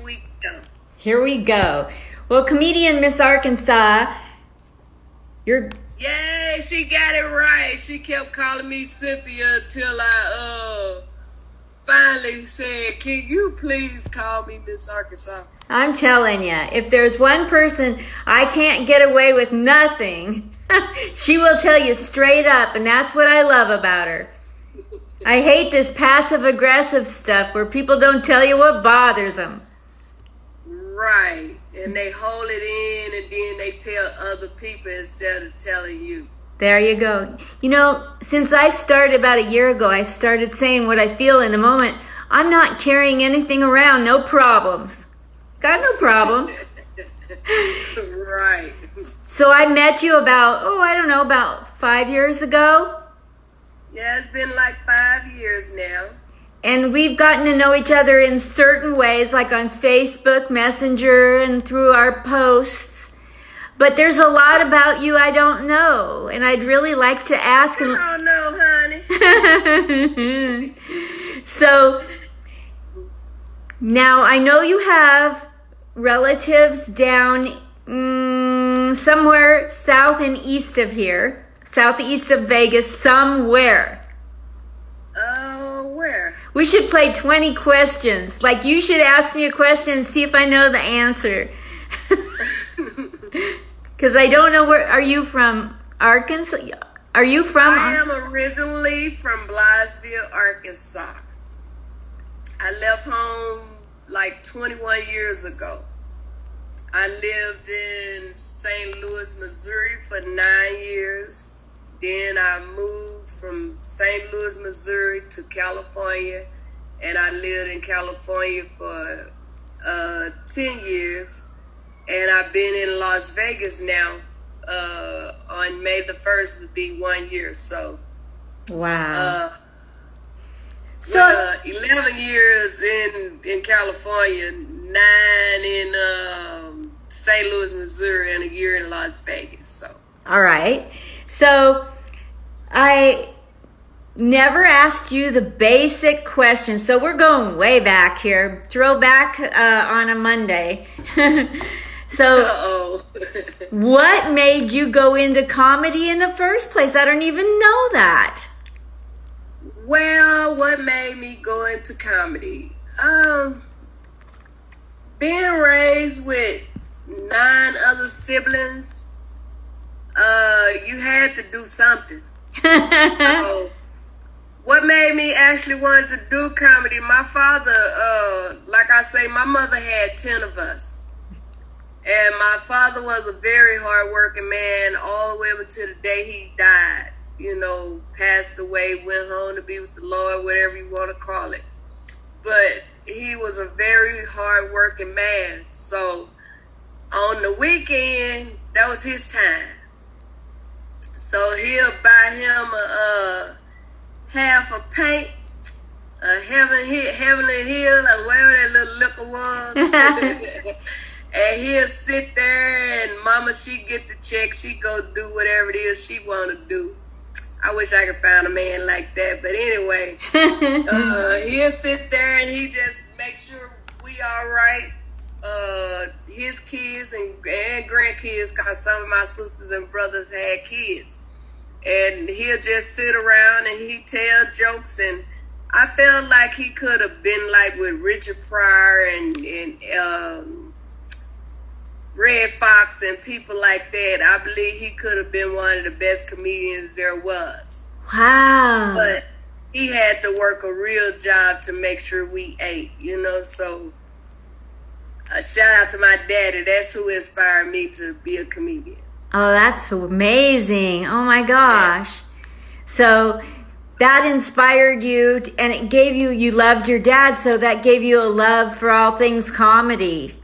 we go. Here we go. Well, comedian Miss Arkansas, you're... Yay, she got it right. She kept calling me Cynthia until I finally said, can you please call me Miss Arkansas? I'm telling you, if there's one person I can't get away with nothing, she will tell you straight up, and that's what I love about her. I hate this passive-aggressive stuff where people don't tell you what bothers them. Right. And they hold it in, and then they tell other people instead of telling you. There you go. You know, since I started about a year ago, I started saying what I feel in the moment. I'm not carrying anything around, no problems. Got no problems. Right. So I met you about 5 years ago. Yeah, it's been like 5 years now. And we've gotten to know each other in certain ways, like on Facebook Messenger and through our posts. But there's a lot about you I don't know, and I'd really like to ask. I don't know, honey. So now I know you have relatives down somewhere south and east of here, southeast of Vegas, somewhere. Oh, where? We should play 20 questions. Like, you should ask me a question and see if I know the answer. Because I don't know where. Are you from Arkansas? Are you from? I am originally from Blythesville, Arkansas. I left home like 21 years ago. I lived in St. Louis, Missouri for 9 years. Then I moved from St. Louis, Missouri to California, and I lived in California for 10 years. And I've been in Las Vegas now. On May the 1st would be 1 year. So, Wow. 11 years in California, 9 in St. Louis, Missouri, and a year in Las Vegas. So, all right. So I never asked you the basic question. So we're going way back here. Throwback on a Monday. So what made you go into comedy in the first place? I don't even know that. Well, what made me go into comedy? Being raised with 9 other siblings, you had to do something. So, what made me actually want to do comedy? My father, like I say, my mother had 10 of us. And my father was a very hard-working man all the way up until the day he died. You know, passed away, went home to be with the Lord, whatever you want to call it. But he was a very hard-working man. So on the weekend, that was his time. So he'll buy him a half a paint, a Heavenly Hill, or whatever that little liquor was. And he'll sit there, and Mama, she get the check. She go do whatever it is she want to do. I wish I could find a man like that. But anyway, he'll sit there, and he just make sure we all right. His kids and grandkids, because some of my sisters and brothers had kids. And he'll just sit around, and he tell jokes. And I felt like he could have been like with Richard Pryor and Red Fox and people like that. I believe he could have been one of the best comedians there was. Wow. But he had to work a real job to make sure we ate, you know. So a shout out to my daddy. That's who inspired me to be a comedian. Oh, that's amazing. Oh my gosh. So that inspired you, and it gave you loved your dad, so that gave you a love for all things comedy.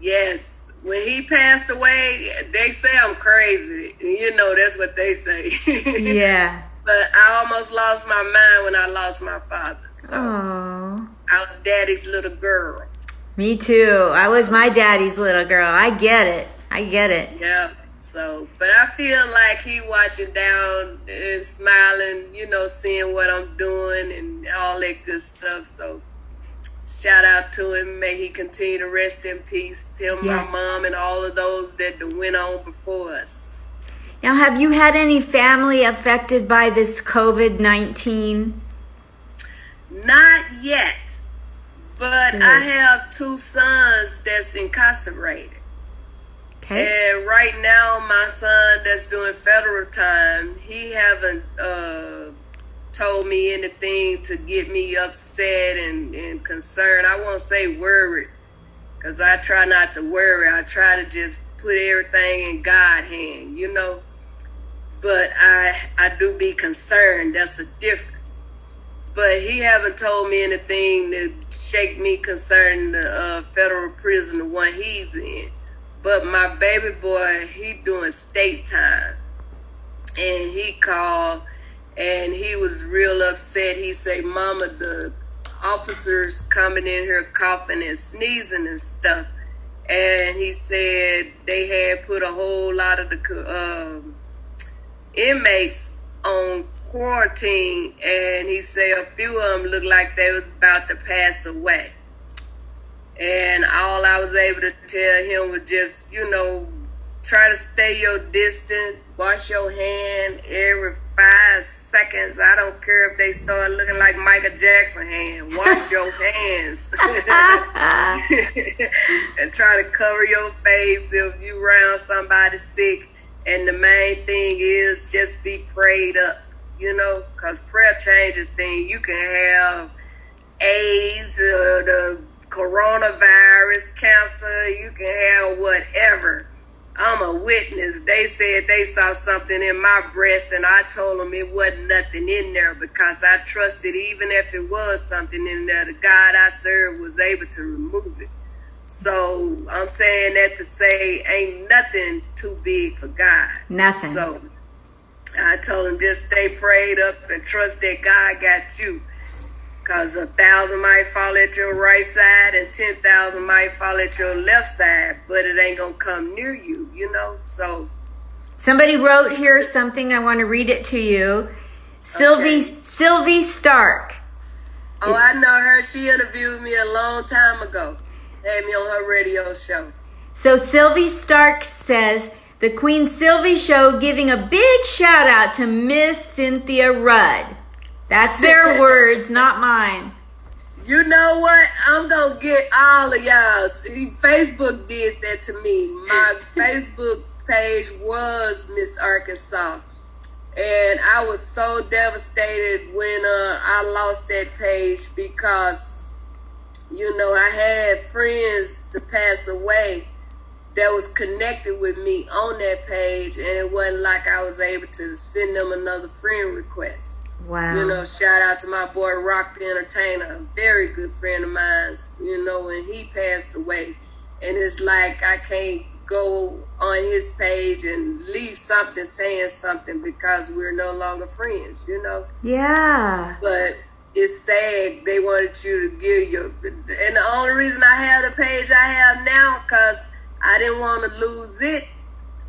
Yes. When he passed away, they say I'm crazy. You know, that's what they say. Yeah. But I almost lost my mind when I lost my father. So Oh. I was daddy's little girl. Me too. I was my daddy's little girl. I get it. Yeah. So, but I feel like he watching down and smiling, you know, seeing what I'm doing and all that good stuff. So shout out to him. May he continue to rest in peace. Him, Yes. my mom, and all of those that went on before us. Now, have you had any family affected by this COVID-19? Not yet, but Good. I have 2 sons that's incarcerated. Okay. And right now, my son that's doing federal time, he haven't told me anything to get me upset and concerned. I won't say worried, because I try not to worry. I try to just put everything in God's hand, you know. But I do be concerned. That's a difference. But he haven't told me anything to shake me concerning the federal prison, the one he's in. But my baby boy, he doing state time. And he called and he was real upset. He said, Mama, the officers coming in here coughing and sneezing and stuff. And he said they had put a whole lot of the inmates on quarantine. And he said a few of them looked like they was about to pass away. And all I was able to tell him was just, you know, try to stay your distance, wash your hand every 5 seconds. I don't care if they start looking like Michael Jackson hand. Wash your hands. And try to cover your face if you around somebody sick. And the main thing is just be prayed up, you know, because prayer changes things. You can have AIDS or the coronavirus, cancer, you can have whatever. I'm a witness. They said they saw something in my breast and I told them it wasn't nothing in there because I trusted even if it was something in there, the God I serve was able to remove it. So I'm saying that to say ain't nothing too big for God. Nothing. So I told them just stay prayed up and trust that God got you. Because 1,000 might fall at your right side and 10,000 might fall at your left side, but it ain't going to come near you, you know? So Somebody wrote here something. I want to read it to you. Sylvie Stark. Oh, I know her. She interviewed me a long time ago. Had me on her radio show. So Sylvie Stark says, the Queen Sylvie Show giving a big shout out to Miss Cynthia Rudd. That's their words, not mine. You know what? I'm going to get all of y'all. Facebook did that to me. My Facebook page was Miss Arkansas. And I was so devastated when I lost that page because, you know, I had friends to pass away that was connected with me on that page. And it wasn't like I was able to send them another friend request. Wow. You know, shout out to my boy Rock the Entertainer, a very good friend of mine, you know, when he passed away. And it's like I can't go on his page and leave something saying something because we're no longer friends, you know? Yeah. But it's sad they wanted you to give your... And the only reason I have the page I have now because I didn't want to lose it.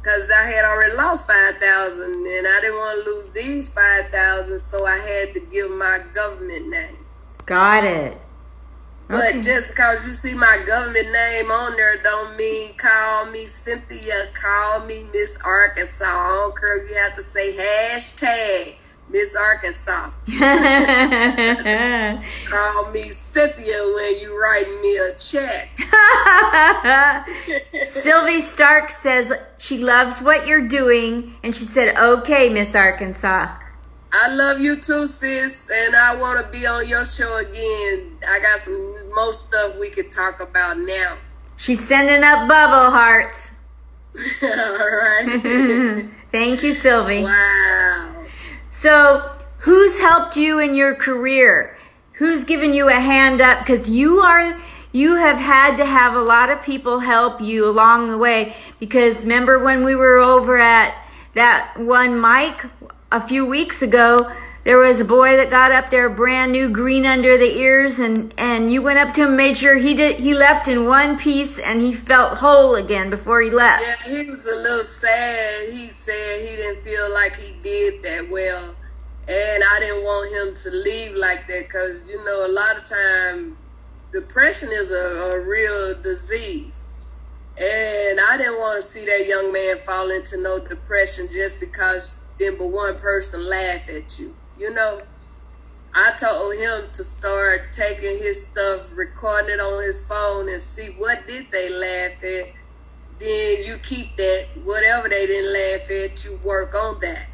Because I had already lost 5,000 and I didn't want to lose these 5,000, so I had to give my government name. Got it. But Okay. just because you see my government name on there don't mean call me Cynthia, call me Miss Arkansas. I don't care if you have to say hashtag Miss Arkansas. Call me Cynthia when you write me a check. Sylvie Stark says she loves what you're doing, and she said, okay, Miss Arkansas. I love you too, sis, and I want to be on your show again. I got some more stuff we could talk about now. She's sending up bubble hearts. All right. Thank you, Sylvie. Wow. So, who's helped you in your career? Who's given you a hand up? Because you have had to have a lot of people help you along the way. Because remember when we were over at that one mic a few weeks ago, there was a boy that got up there brand new, green under the ears, and you went up to him, made sure he left in one piece, and he felt whole again before he left. Yeah, he was a little sad. He said he didn't feel like he did that well. And I didn't want him to leave like that because, you know, a lot of time depression is a real disease. And I didn't want to see that young man fall into no depression just because then but one person laugh at you. You know, I told him to start taking his stuff, recording it on his phone and see what did they laugh at. Then you keep that. Whatever they didn't laugh at, you work on that.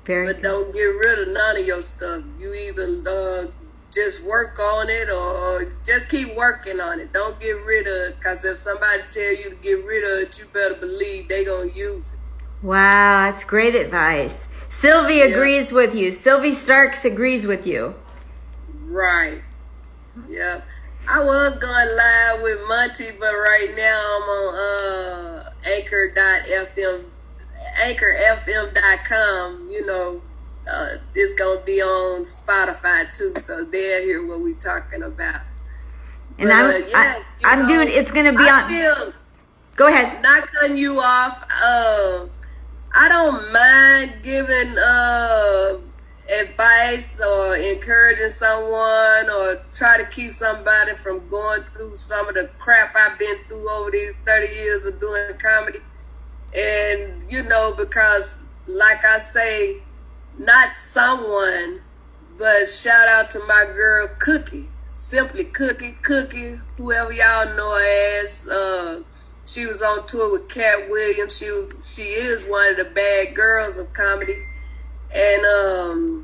Very But don't get rid of none of your stuff. You either just work on it or just keep working on it. Don't get rid of it, because if somebody tell you to get rid of it, you better believe they going to use it. Wow, that's great advice. Sylvie agrees with you. Sylvie Starks agrees with you. Right. Yeah. I was going live with Monty, but right now I'm on anchorfm.com. You know, it's going to be on Spotify too, so they'll hear what we're talking about. And But, I'm doing, it's going to be on. Go ahead. Not cutting you off. I don't mind giving advice or encouraging someone or try to keep somebody from going through some of the crap I've been through over these 30 years of doing comedy. And, you know, because like I say, not someone, but shout out to my girl Cookie, Simply Cookie, whoever y'all know her as. She was on tour with Cat Williams. She is one of the bad girls of comedy. And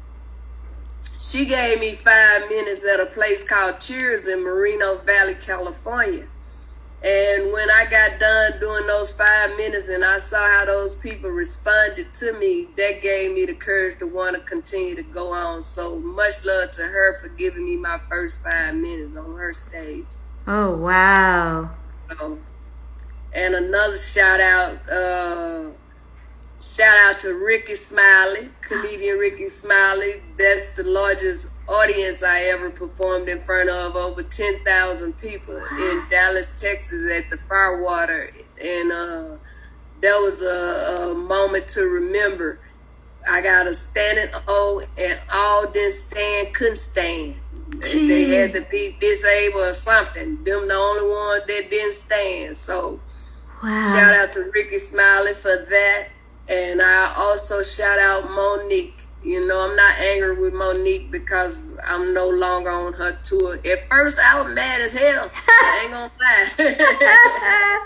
she gave me 5 minutes at a place called Cheers in Moreno Valley, California. And when I got done doing those 5 minutes and I saw how those people responded to me, that gave me the courage to want to continue to go on. So much love to her for giving me my first 5 minutes on her stage. Oh, wow. And another shout out to Ricky Smiley, comedian Ricky Smiley. That's the largest audience I ever performed in front of, over 10,000 people in Dallas, Texas at the Firewater. And that was a moment to remember. I got a standing O and all didn't stand, couldn't stand. Jeez. They had to be disabled or something. Them the only one that didn't stand. So Wow. shout out to Ricky Smiley for that. And I also shout out Monique. You know, I'm not angry with Monique because I'm no longer on her tour. At first, I was mad as hell. I ain't gonna lie.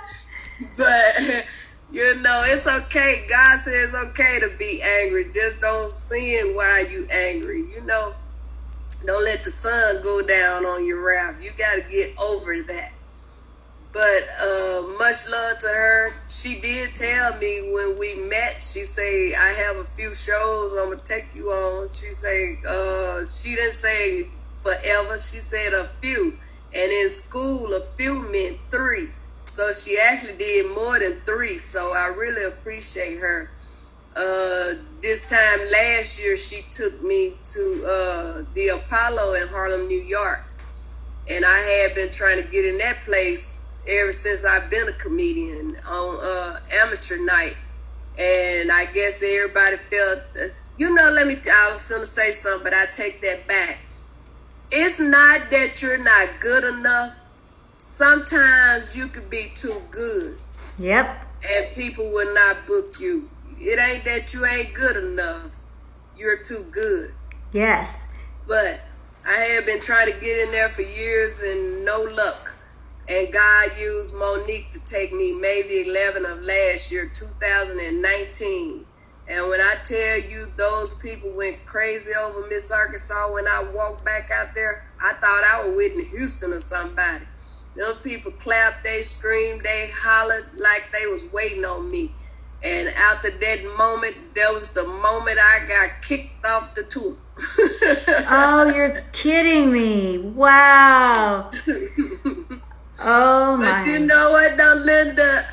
But, you know, it's okay. God says it's okay to be angry. Just don't sin while you angry. You know, don't let the sun go down on your wrath. You got to get over that. But much love to her. She did tell me when we met, she say, I have a few shows I'm going to take you on. She say, she didn't say forever. She said a few. And in school, a few meant 3. So she actually did more than 3. So I really appreciate her. This time last year, she took me to the Apollo in Harlem, New York. And I had been trying to get in that place ever since I've been a comedian on amateur night. And I guess everybody felt, you know, I was going to say something, but I take that back. It's not that you're not good enough. Sometimes you could be too good. Yep. And people will not book you. It ain't that you ain't good enough. You're too good. Yes. But I have been trying to get in there for years and no luck. And God used Monique to take me May the 11th of last year, 2019. And when I tell you those people went crazy over Miss Arkansas when I walked back out there, I thought I was Whitney Houston or somebody. Them people clapped, they screamed, they hollered like they was waiting on me. And after that moment, that was the moment I got kicked off the tour. Oh, you're kidding me. Wow. Oh, my. But you know what, though, Linda?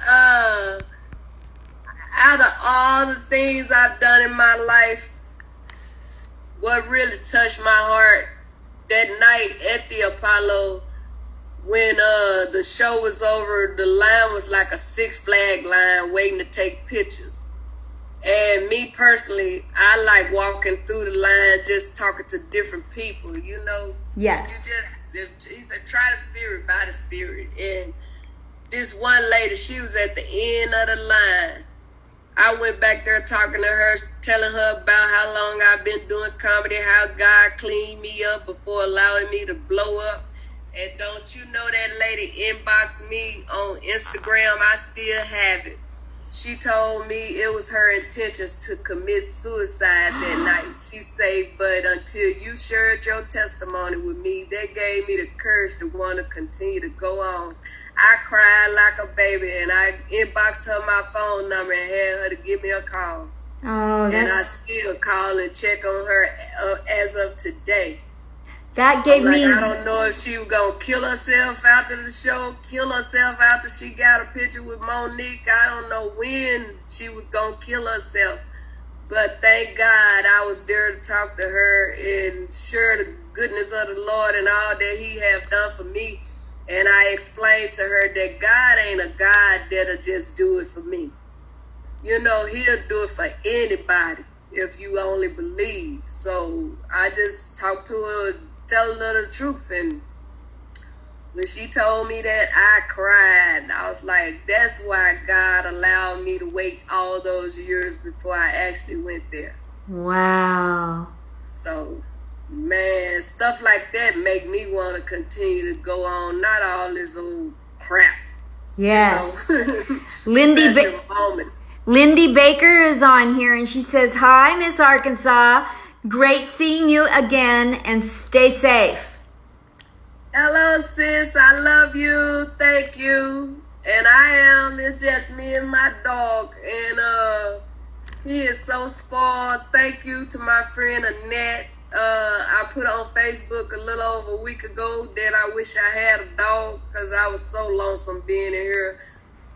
Out of all the things I've done in my life, what really touched my heart that night at the Apollo, when the show was over, the line was like a Six Flag line waiting to take pictures. And me personally, I like walking through the line just talking to different people, you know. Yes. He said, try the spirit by the spirit. And this one lady, she was at the end of the line. I went back there talking to her, telling her about how long I've been doing comedy, how God cleaned me up before allowing me to blow up. And don't you know that lady inboxed me on Instagram? I still have it. She told me it was her intentions to commit suicide that night. She said, but until you shared your testimony with me, that gave me the courage to want to continue to go on. I cried like a baby, and I inboxed her my phone number and had her to give me a call. Oh, and I still call and check on her as of today. That gave me... I don't know if she was going to kill herself after the show, kill herself after she got a picture with Monique. I don't know when she was going to kill herself. But thank God I was there to talk to her and share the goodness of the Lord and all that he have done for me. And I explained to her that God ain't a God that'll just do it for me. You know, he'll do it for anybody if you only believe. So I just talked to her, telling her the truth. And when she told me that, I cried. I was like, that's why God allowed me to wait all those years before I actually went there. Wow. So... man, stuff like that make me want to continue to go on. Not all this old crap. Yes. You know? Lindy Baker is on here, and she says, hi, Miss Arkansas. Great seeing you again, and stay safe. Hello, sis. I love you. Thank you. And I am. It's just me and my dog. And he is so spoiled. Thank you to my friend Annette. I put on Facebook a little over a week ago that I wish I had a dog because I was so lonesome being in here.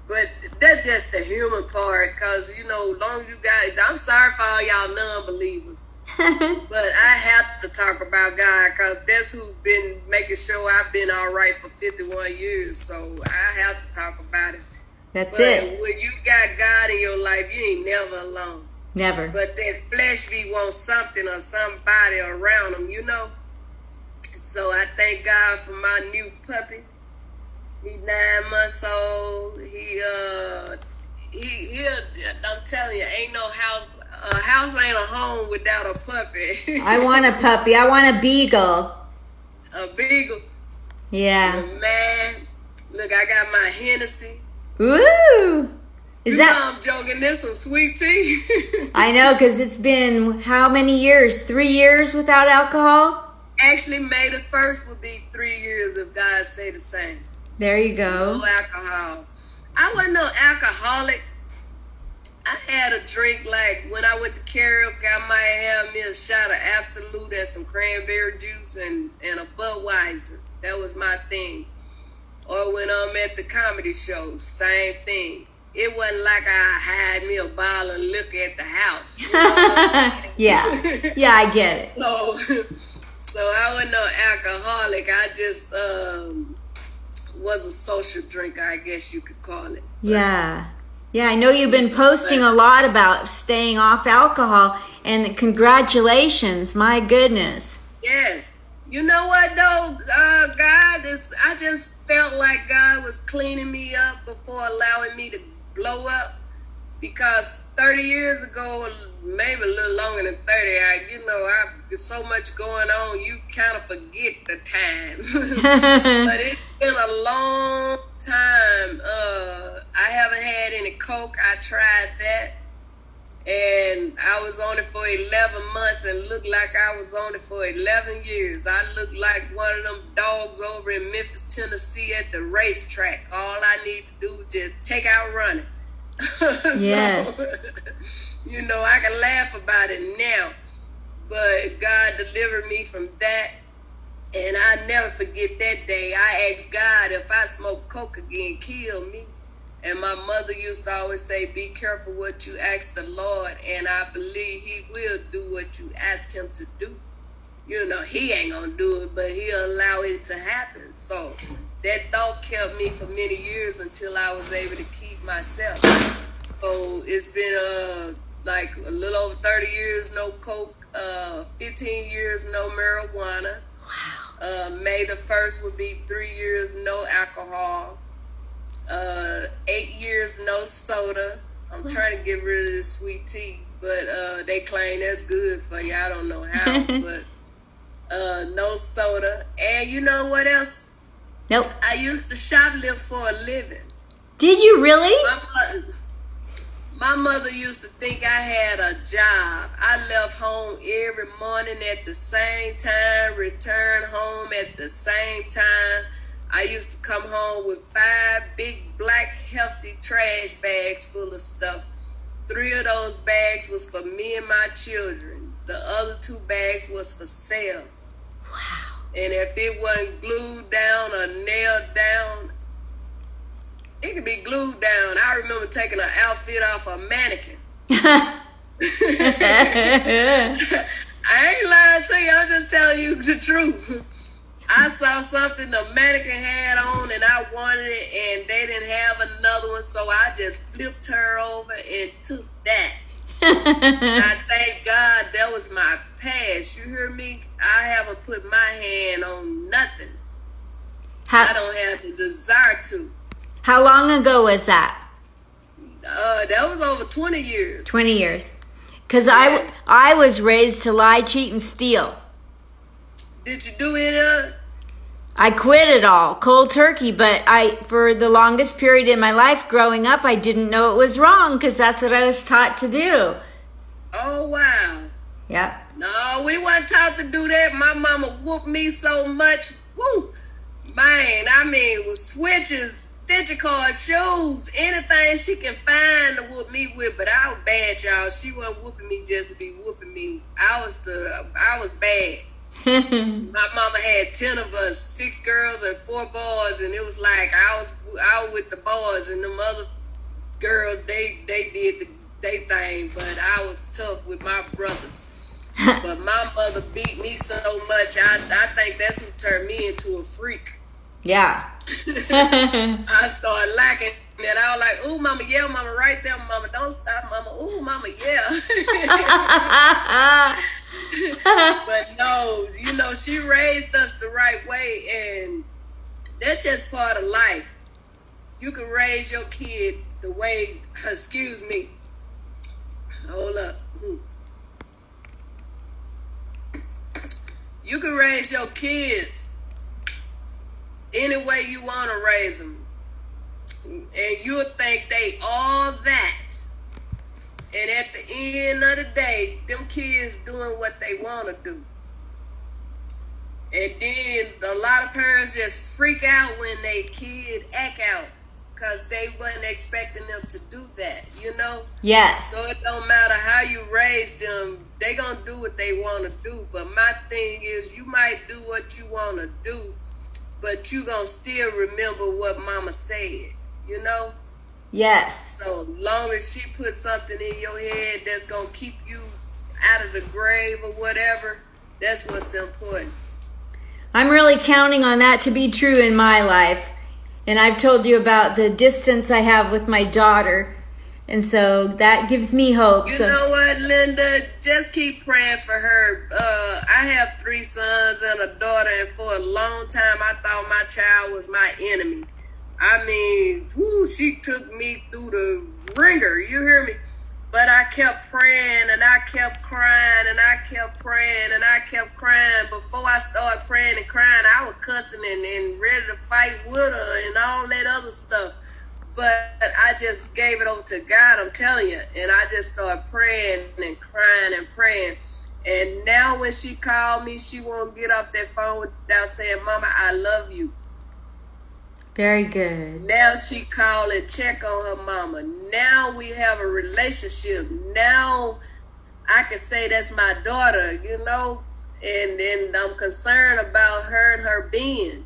But that's just the human part because, you know, long as you got, I'm sorry for all y'all non-believers. But I have to talk about God because that's who's been making sure I've been all right for 51 years. So I have to talk about it. That's it. When you got God in your life, you ain't never alone. Never. But that flesh be want something or somebody around them, you know. So I thank God for my new puppy. He 9 months old. I'm telling you, ain't no house. A house ain't a home without a puppy. I want a puppy. I want a beagle. A beagle. Yeah. But man, look, I got my Hennessy. Ooh. You know I'm joking. There's some sweet tea. I know, because it's been how many years? 3 years without alcohol? Actually, May the 1st would be 3 years if God say the same. There you go. No alcohol. I wasn't no alcoholic. I had a drink like when I went to karaoke, I might have me a shot of Absolute and some cranberry juice and a Budweiser. That was my thing. Or when I'm at the comedy show, same thing. It wasn't like I had me a bottle of liquor at the house. You know what I'm saying? Yeah, I get it. So I wasn't no alcoholic. I just was a social drinker, I guess you could call it. Yeah. Yeah, I know you've been posting a lot about staying off alcohol, and congratulations, my goodness. Yes. You know what, though, God, I just felt like God was cleaning me up before allowing me to blow up. Because 30 years ago, maybe a little longer than 30, there's so much going on, you kind of forget the time. But it's been a long time. I haven't had any Coke. I tried that. And I was on it for 11 months and looked like I was on it for 11 years. I looked like one of them dogs over in Memphis, Tennessee at the racetrack. All I need to do is just take out running. Yes. So, I can laugh about it now. But God delivered me from that. And I never forget that day. I asked God if I smoke Coke again, kill me. And my mother used to always say, be careful what you ask the Lord. And I believe he will do what you ask him to do. He ain't going to do it, but he'll allow it to happen. So that thought kept me for many years until I was able to keep myself. So it's been like a little over 30 years, no Coke, 15 years, no marijuana. May the 1st would be 3 years no alcohol. 8 years no soda. I'm trying to get rid of the sweet tea, but they claim that's good for you. I don't know how, but no soda. And you know what else? Nope. I used to shoplift for a living. Did you really? My mother used to think I had a job. I left home every morning at the same time, returned home at the same time. I used to come home with 5 big black healthy trash bags full of stuff. 3 of those bags was for me and my children. The other 2 bags was for sale. Wow. And if it wasn't glued down or nailed down, it could be glued down. I remember taking an outfit off a mannequin. I ain't lying to you. I'm just telling you the truth. I saw something the mannequin had on and I wanted it, and they didn't have another one, so I just flipped her over and took that. I thank God that was my past. You hear me? I haven't put my hand on nothing. I don't have the desire to. How long ago was that? That was over 20 years. 20 years. Because Yeah. I was raised to lie, cheat, and steal. Did you do any of it? I quit it all, cold turkey, but for the longest period in my life growing up, I didn't know it was wrong because that's what I was taught to do. Oh, wow. Yep. No, we weren't taught to do that. My mama whooped me so much. Woo! Man, I mean, with switches, stitcher cards, shoes, anything she can find to whoop me with. But I was bad, y'all. She wasn't whooping me just to be whooping me. I was bad. My mama had 10 of us, 6 girls and 4 boys, and it was like I was with the boys, and them other girls they did they thing, but I was tough with my brothers. But my mother beat me so much, I think that's who turned me into a freak. Yeah. I started lacking it. I was like, ooh, mama, yeah, mama, right there, mama, don't stop, mama, ooh, mama, yeah. But no, you know, she raised us the right way, and that's just part of life. You can raise your kid the way, excuse me, hold up. You can raise your kids any way you want to raise them. And you'll think they all that. And at the end of the day, them kids doing what they want to do. And then a lot of parents just freak out when they kid act out because they wasn't expecting them to do that, you know? Yes. So it don't matter how you raise them, they gonna do what they want to do. But my thing is, you might do what you want to do, but you gonna still remember what mama said, you know? Yes. So long as she puts something in your head that's gonna keep you out of the grave or whatever, that's what's important. I'm really counting on that to be true in my life. And I've told you about the distance I have with my daughter. And so that gives me hope. You know what, Linda? Just keep praying for her. I have 3 sons and a daughter, and for a long time I thought my child was my enemy. I mean, she took me through the ringer, you hear me? But I kept praying, and I kept crying, and I kept praying, and I kept crying. Before I started praying and crying, I was cussing and ready to fight with her and all that other stuff. But I just gave it over to God, I'm telling you. And I just started praying and crying and praying. And now when she called me, she won't get off that phone without saying, Mama, I love you. Very good. Now she call and check on her mama. Now we have a relationship. Now I can say that's my daughter, you know, and I'm concerned about her and her being.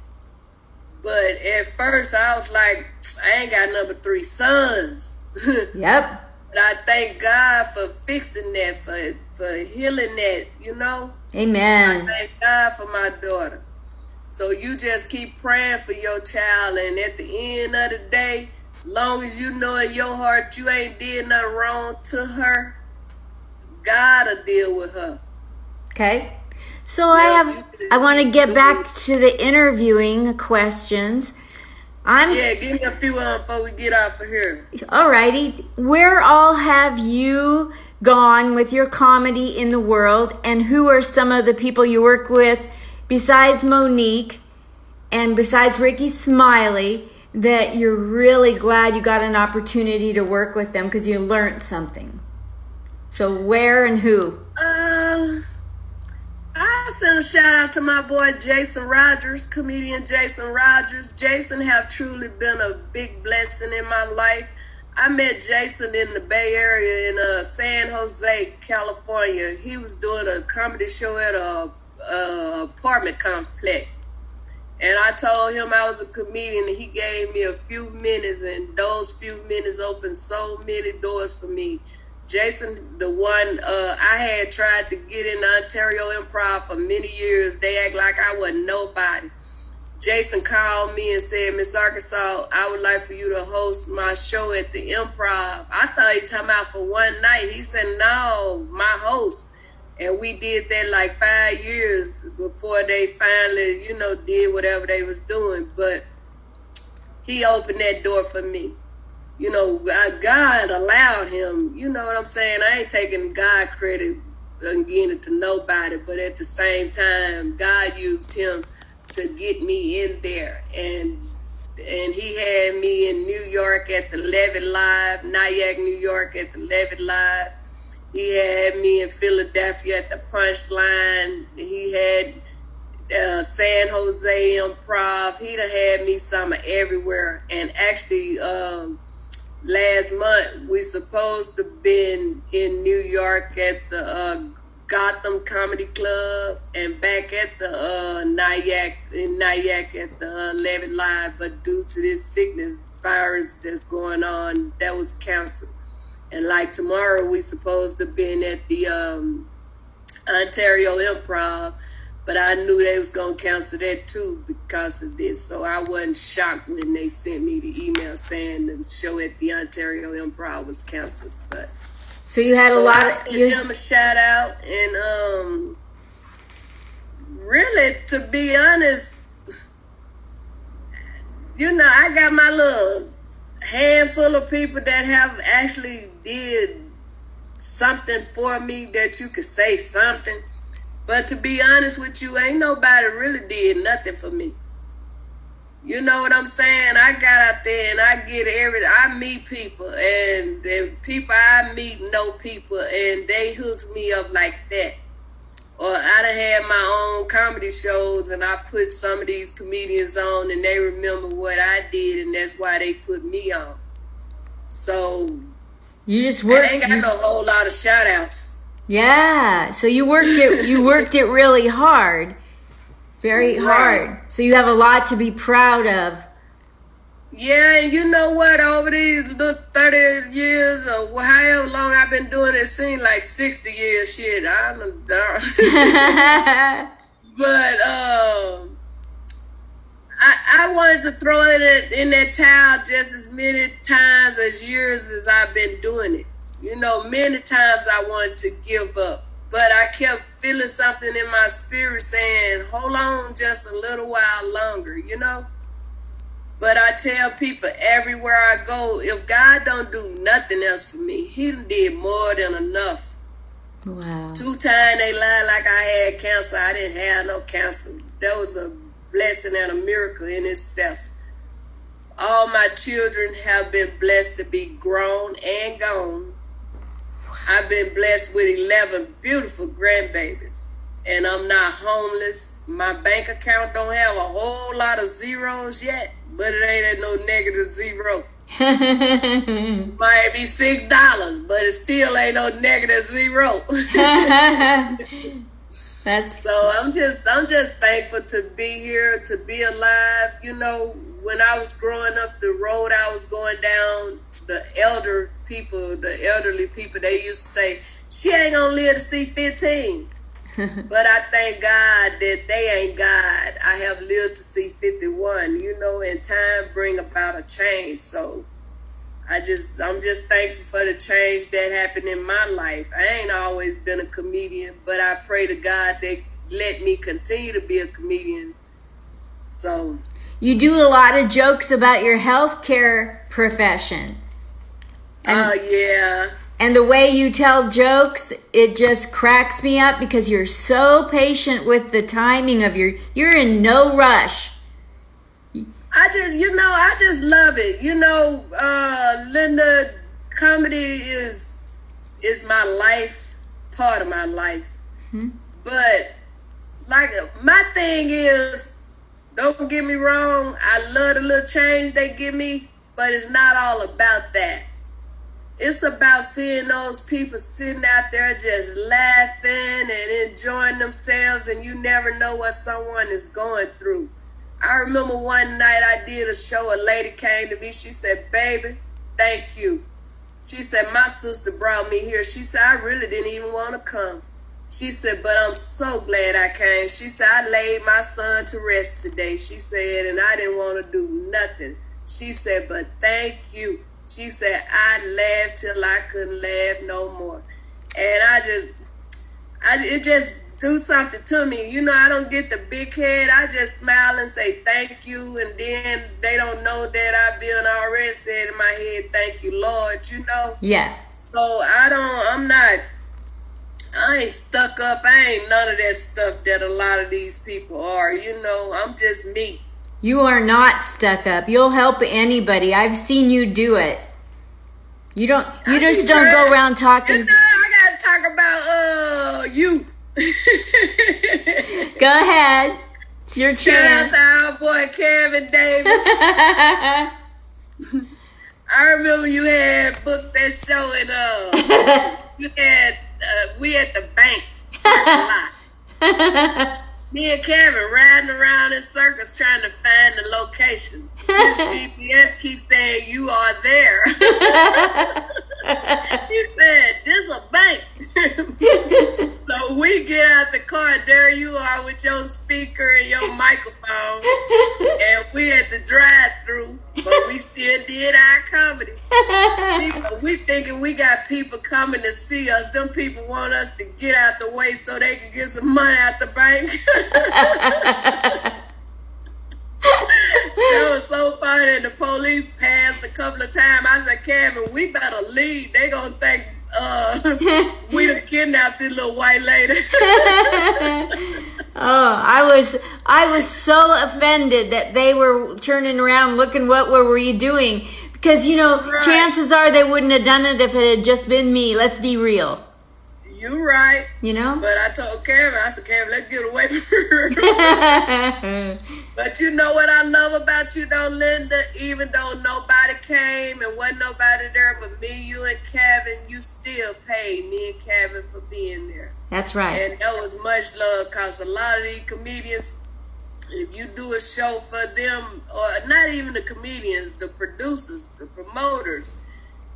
But at first I was like, I ain't got number 3 sons. Yep. But I thank God for fixing that, for healing that, you know. Amen. I thank God for my daughter. So you just keep praying for your child, and at the end of the day, long as you know in your heart you ain't did nothing wrong to her, God will deal with her. Okay. So Yeah, I want to get back to the interviewing questions. Yeah, give me a few before we get off of here. Alrighty. Where all have you gone with your comedy in the world, and who are some of the people you work with besides Monique and besides Ricky Smiley that you're really glad you got an opportunity to work with them because you learned something? So where and who? I send a shout out to my boy Jason Rogers, comedian Jason Rogers. Jason have truly been a big blessing in my life. I met Jason in the Bay Area in San Jose, California. He was doing a comedy show at a apartment complex. And I told him I was a comedian, and he gave me a few minutes, and those few minutes opened so many doors for me. Jason, the one I had tried to get in Ontario Improv for many years. They act like I wasn't nobody. Jason called me and said, Miss Arkansas, I would like for you to host my show at the Improv. I thought he talking about for one night. He said, no, my host. And we did that like 5 years before they finally, did whatever they was doing. But he opened that door for me. God allowed him, you know what I'm saying? I ain't taking God credit and giving it to nobody, but at the same time, God used him to get me in there. And he had me in New York at the Levitt Live, Nyack, New York at the Levitt Live. He had me in Philadelphia at the Punchline. He had San Jose Improv. He done had me some everywhere. And actually, last month, we supposed to been in New York at the Gotham Comedy Club and back at the Nyack at the Levitt Live, but due to this sickness virus that's going on, that was canceled. And like tomorrow, we supposed to been at the Ontario Improv, but I knew they was gonna cancel that too because of this. So I wasn't shocked when they sent me the email saying the show at the Ontario Improv was canceled. But so you had a lot of give him a shout out, and really, to be honest, I got my little handful of people that have actually did something for me that you could say something. But to be honest with you, ain't nobody really did nothing for me. You know what I'm saying? I got out there and I meet people, and the people I meet know people, and they hooks me up like that. Or I done had my own comedy shows, and I put some of these comedians on, and they remember what I did, and that's why they put me on. So you just worked. I ain't got no whole lot of shout outs. Yeah. So you worked it really hard. Very hard. So you have a lot to be proud of. Yeah, and you know what? Over these little 30 years or however long I've been doing it, seems like 60 years. Shit, I don't know. But I wanted to throw it in that towel just as many times as years as I've been doing it. Many times I wanted to give up. But I kept feeling something in my spirit saying, hold on just a little while longer, But I tell people everywhere I go, if God don't do nothing else for me, he did more than enough. Wow. 2 times they lied like I had cancer. I didn't have no cancer. That was a blessing and a miracle in itself. All my children have been blessed to be grown and gone. I've been blessed with 11 beautiful grandbabies, and I'm not homeless. My bank account don't have a whole lot of zeros yet, but it ain't at no negative zero. Might be $6, but it still ain't no negative zero. So I'm just thankful to be here, to be alive. When I was growing up, the road I was going down, the elderly people, they used to say, she ain't gonna live to see 15. But I thank God that they ain't God. I have lived to see 51, and time bring about a change. So I'm just thankful for the change that happened in my life. I ain't always been a comedian, but I pray to God that let me continue to be a comedian. So you do a lot of jokes about your healthcare profession. Yeah. And the way you tell jokes, it just cracks me up because you're so patient with the timing of you're in no rush. I just love it. Linda, comedy is my life, part of my life. Mm-hmm. But like my thing is, don't get me wrong, I love the little change they give me, but it's not all about that. It's about seeing those people sitting out there just laughing and enjoying themselves, and you never know what someone is going through. I remember one night I did a show, a lady came to me, she said, "Baby, thank you." She said, "My sister brought me here." She said, "I really didn't even want to come." She said, "But I'm so glad I came." She said, "I laid my son to rest today." She said, "And I didn't want to do nothing." She said, "But thank you." She said, "I laughed till I couldn't laugh no more." And it just do something to me. I don't get the big head. I just smile and say thank you. And then they don't know that I've been already said in my head, "Thank you, Lord," Yeah. So I ain't stuck up. I ain't none of that stuff that a lot of these people are. I'm just me. You are not stuck up. You'll help anybody. I've seen you do it. You just don't go around talking. I gotta talk about you. Go ahead. It's your chance. Shout out to our boy Kevin Davis. I remember you had booked that show and we at the bank parking lot. Me and Kevin riding around in circles trying to find the location. His GPS keeps saying, "You are there." He said, "This a bank." So we get out the car, there you are with your speaker and your microphone, and we at the drive-through, but we still did our comedy. We thinking we got people coming to see us. Them people want us to get out the way so they can get some money out the bank. That was so funny. And the police passed a couple of times. I said, "Kevin, we better leave. They gonna think we done kidnapped this little white lady." Oh, I was so offended that they were turning around looking, what were you doing? Because, Right. Chances are they wouldn't have done it if it had just been me. Let's be real. You right. But I told Kevin, I said, "Kevin, let's get away from her." But you know what I love about you though, Linda? Even though nobody came and wasn't nobody there but me, you and Kevin, you still paid me and Kevin for being there. That's right. And that was much love, because a lot of these comedians, if you do a show for them, or not even the comedians, the producers, the promoters,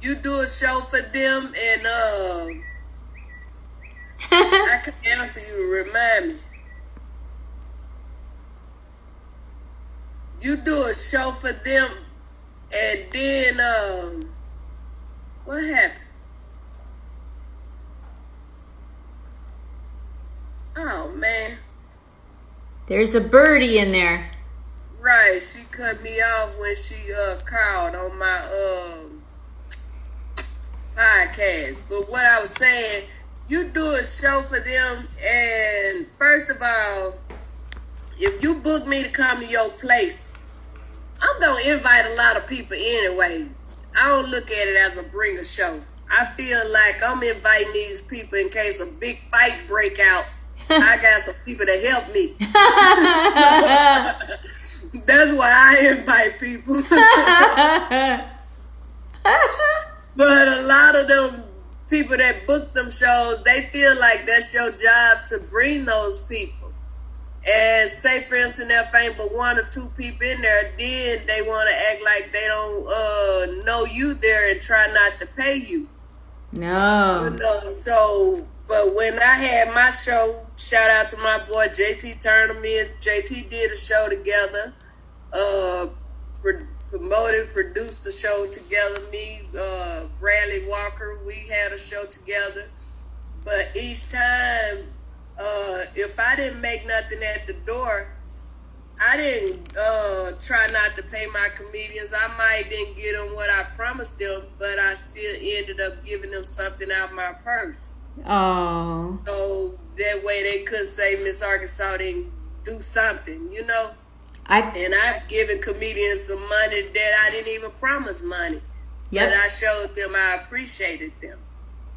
you do a show for them and I can answer you to remind me. You do a show for them, and then what happened? Oh man! There's a birdie in there. Right, she cut me off when she called on my podcast. But what I was saying, you do a show for them, and first of all, if you book me to come to your place, I'm going to invite a lot of people anyway. I don't look at it as a bringer show. I feel like I'm inviting these people in case a big fight break out. I got some people to help me. That's why I invite people. But a lot of them people that book them shows, they feel like that's your job to bring those people. And say, for instance, if ain't but one or two people in there, then they want to act like they don't know you there and try not to pay you. No. So, but when I had my show, shout out to my boy JT Turner. Me and JT did a show together. Promoted, produced the show together. Me, Bradley Walker, we had a show together. But each time if I didn't make nothing at the door, I didn't try not to pay my comedians. I might didn't get them what I promised them, but I still ended up giving them something out of my purse. Oh. So that way they could say Miss Arkansas didn't do something, you know? And I've given comedians some money that I didn't even promise money. Yep. But I showed them I appreciated them.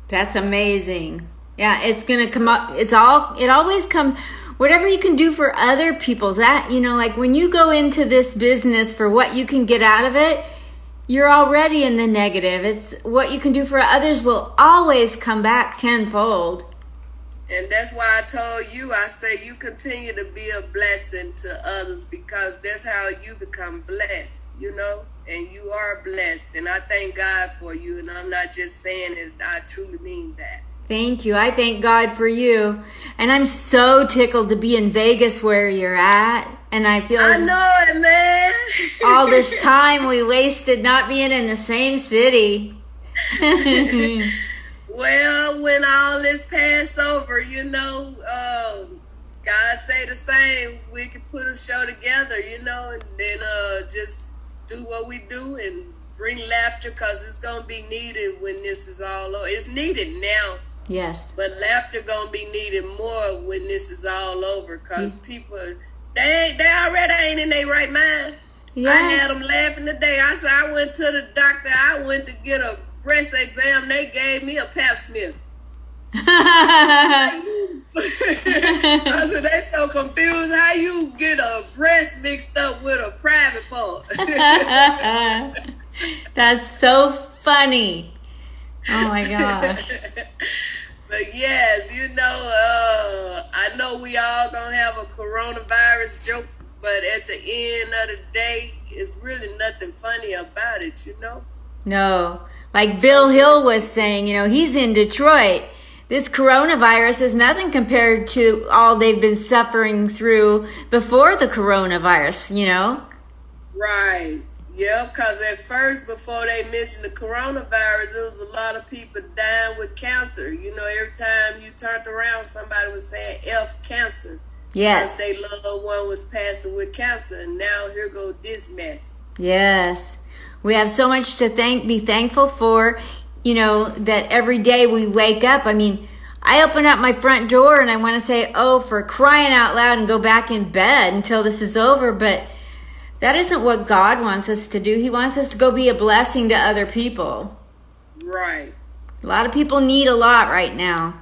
That's amazing. Yeah, it's going to come up. It always comes, whatever you can do for other people. That, like when you go into this business for what you can get out of it, you're already in the negative. It's what you can do for others will always come back tenfold. And that's why I told you, I say you continue to be a blessing to others because that's how you become blessed, and you are blessed. And I thank God for you. And I'm not just saying it, I truly mean that. Thank you. I thank God for you. And I'm so tickled to be in Vegas where you're at. And I feel I know it, man. all this time we wasted not being in the same city. Well, when all this pass over, God say the same. We can put a show together, and then just do what we do and bring laughter because it's going to be needed when this is all over. It's needed now. Yes. But laughter going to be needed more when this is all over because people, they already ain't in their right mind. Yes. I had them laughing today. I said, I went to the doctor. I went to get a breast exam. They gave me a pap smear. I said, they so confused. How you get a breast mixed up with a private part? That's so funny. Oh my gosh. But yes, I know we all gonna have a coronavirus joke, but at the end of the day, it's really nothing funny about it, No. Like Bill Hill was saying, he's in Detroit. This coronavirus is nothing compared to all they've been suffering through before the coronavirus, Right. Yeah, because at first, before they mentioned the coronavirus, there was a lot of people dying with cancer. Every time you turned around, somebody was saying F cancer. Yes. Because their loved one was passing with cancer, and now here go this mess. Yes. We have so much to be thankful for, that every day we wake up. I mean, I open up my front door and I want to say, oh, for crying out loud and go back in bed until this is over. But that isn't what God wants us to do. He wants us to go be a blessing to other people. Right. A lot of people need a lot right now.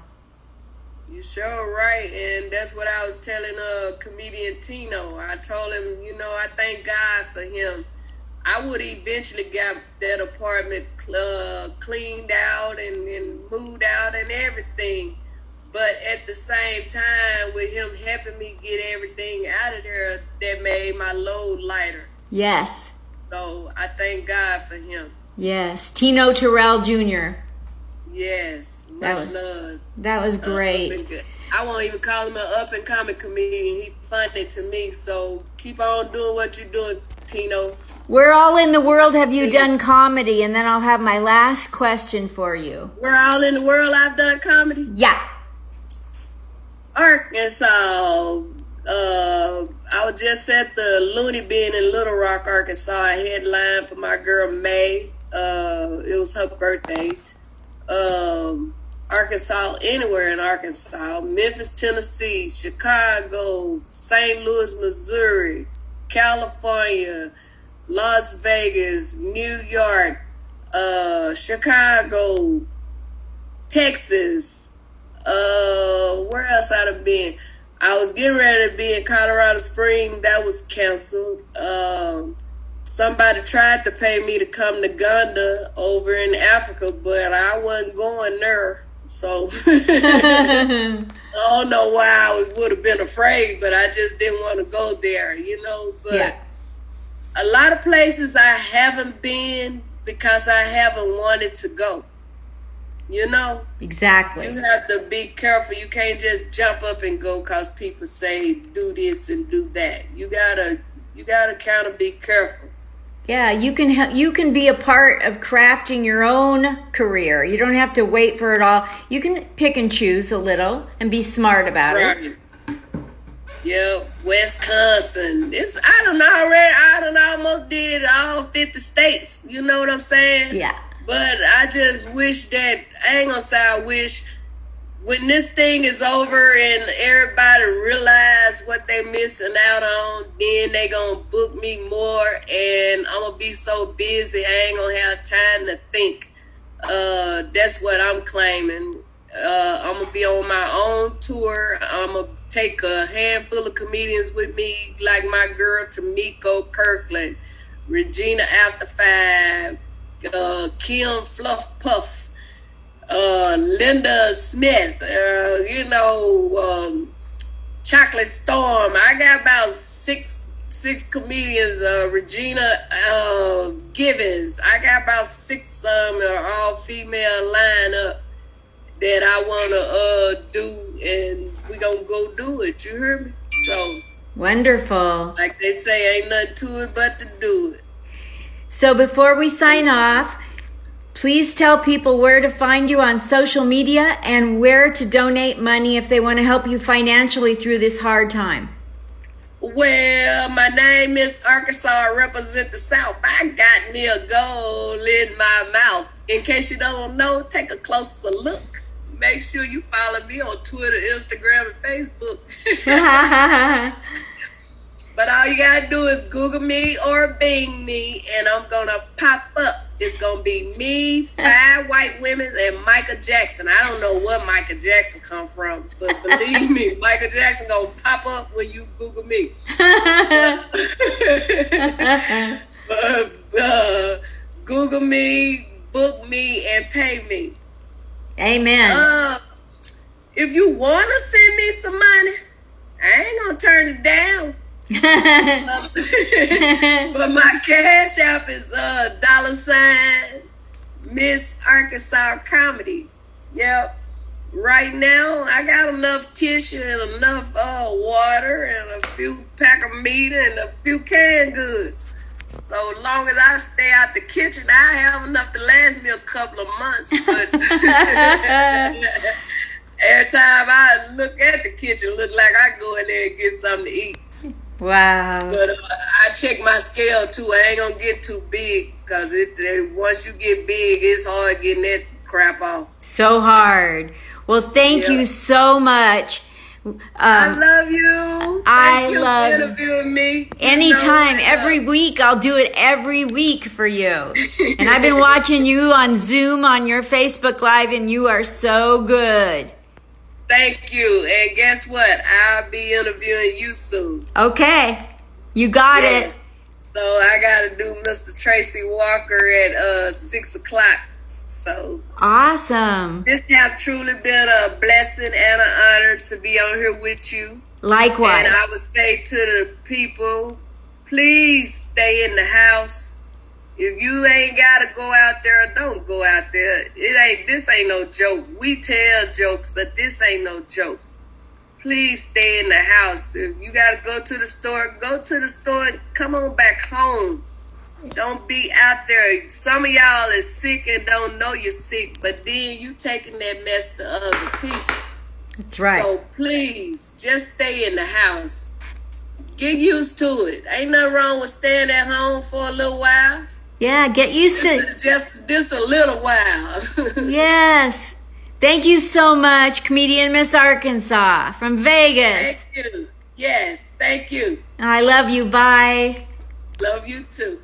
You sure right. And that's what I was telling comedian Tino. I told him, I thank God for him. I would eventually got that apartment cleaned out and moved out and everything. But at the same time, with him helping me get everything out of there, that made my load lighter. Yes. So I thank God for him. Yes. Tino Terrell Jr. Yes. Much love. That was great. I won't even call him an up-and-coming comedian. He's funny to me. So keep on doing what you're doing, Tino. Where all in the world have you done comedy? And then I'll have my last question for you. Where all in the world I've done comedy? Yeah. Arkansas. I was just at the Looney Bin in Little Rock, Arkansas. I headlined for my girl May. It was her birthday. Arkansas, anywhere in Arkansas. Memphis, Tennessee, Chicago, St. Louis, Missouri, California, Las Vegas, New York, Chicago, Texas. Where else I done been? I was getting ready to be in Colorado Springs. That was canceled. Somebody tried to pay me to come to Uganda over in Africa, but I wasn't going there. So I don't know why I would have been afraid, but I just didn't want to go there, But yeah. A lot of places I haven't been because I haven't wanted to go. Exactly. You have to be careful. You can't just jump up and go because people say do this and do that. You gotta kind of be careful. Yeah, you can be a part of crafting your own career. You don't have to wait for it all. You can pick and choose a little and be smart about it. Yeah, Wisconsin. I done almost did all 50 states. You know what I'm saying? Yeah. But I just wish that, I ain't gonna say I wish, when this thing is over and everybody realize what they missing out on, then they gonna book me more, and I'm gonna be so busy I ain't gonna have time to think. That's what I'm claiming. I'm gonna be on my own tour. I'm gonna take a handful of comedians with me, like my girl Tamiko Kirkland, Regina After Five, Kim Fluff Puff, Linda Smith, Chocolate Storm. I got about six comedians. Regina Givens. I got about 6 all female lineup that I wanna do, and we gonna go do it. You heard me? So wonderful. like they say, ain't nothing to it but to do it. So before we sign off, please tell people where to find you on social media and where to donate money if they want to help you financially through this hard time. Well, my name is Arkansas. I represent the South. I got me a gold in my mouth. In case you don't know, take a closer look. Make sure you follow me on Twitter, Instagram, and Facebook. But all you gotta do is Google me or Bing me, and I'm gonna pop up. It's gonna be me, 5 white women, and Michael Jackson. I don't know where Michael Jackson come from, but believe me, Michael Jackson gonna pop up when you Google me. Google me, book me, and pay me. Amen. If you wanna send me some money, I ain't gonna turn it down. But my cash app is $ Miss Arkansas Comedy. Yep. Right now, I got enough tissue and enough water and a few pack of meat and a few canned goods. So long as I stay out the kitchen, I have enough to last me a couple of months. But every time I look at the kitchen, look like I go in there and get something to eat. Wow. But I check my scale too. I ain't gonna get too big, because once you get big, it's hard getting that crap off. So hard. Well, thank you so much. I love you. Thank you for interviewing me. Anytime, every week. I'll do it every week for you. And I've been watching you on Zoom on your Facebook Live, and you are so good. Thank you. And guess what? I'll be interviewing you soon. Okay. You got it. So I got to do Mr. Tracy Walker at 6 o'clock. So awesome. This have truly been a blessing and an honor to be on here with you. Likewise. And I would say to the people, please stay in the house. If you ain't gotta go out there, don't go out there. This ain't no joke. We tell jokes, but this ain't no joke. Please stay in the house. If you gotta go to the store, go to the store and come on back home. Don't be out there. Some of y'all is sick and don't know you're sick, but then you taking that mess to other people. That's right. So please, just stay in the house. Get used to it. Ain't nothing wrong with staying at home for a little while. Yeah, get used to it. Just this a little while. Yes. Thank you so much, comedian Miss Arkansas from Vegas. Thank you. Yes, thank you. I love you. Bye. Love you too.